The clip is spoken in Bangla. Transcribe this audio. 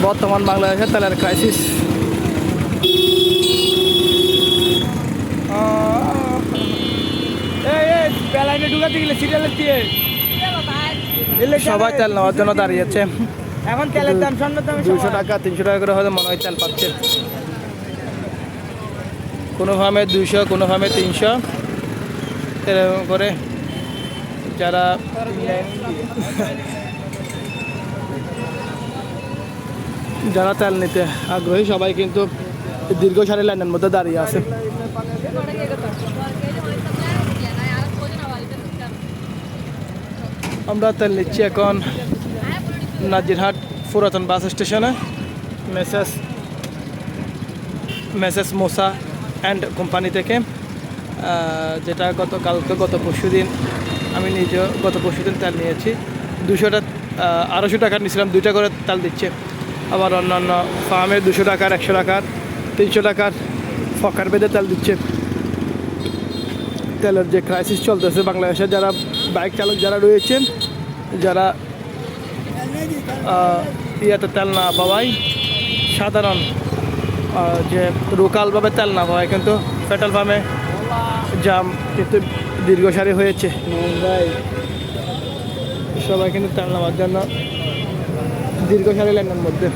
বর্তমান বাংলাদেশের তেলের ক্রাইসিস। সবাই তেল নেওয়ার জন্য দাঁড়িয়েছে। এখন তেলের দাম 200 টাকা 300 টাকা করে হয়তো মনে হয় তেল পাচ্ছে। কোনো ফার্মে 200, কোনো ফার্মে 300 এরকম করে যারা যারা তেল নিতে আগ্রহী সবাই কিন্তু দীর্ঘ সারি লাইনের মধ্যে দাঁড়িয়ে আছে। আমরা তেল নিচ্ছি এখন নাজিরহাট পুরাতন বাস স্টেশনে মেসেস মোসা অ্যান্ড কোম্পানি থেকে, যেটা গত পরশু দিন আমি নিজেও তেল নিয়েছি। 200 টাকার নিয়েছিলাম, 2টা করে তেল দিচ্ছে। আবার অন্যান্য ফার্মে 200 টাকার, 100 টাকার, 300 টাকার ফকার বেঁধে তেল দিচ্ছে। তেলের যে ক্রাইসিস চলতেছে বাংলাদেশে, যারা বাইক চালক যারা রয়েছেন, যারা ইয়েতে তেল না পাওয়ায়, সাধারণ যে লোকালভাবে তেল না পাওয়ায় কিন্তু পেট্রোল পাম্পে জাম কিন্তু দীর্ঘ সারি হয়েছে। সবাই কিন্তু তেল নেওয়ার জন্য দীর্ঘ সারি লাইনের মধ্যে।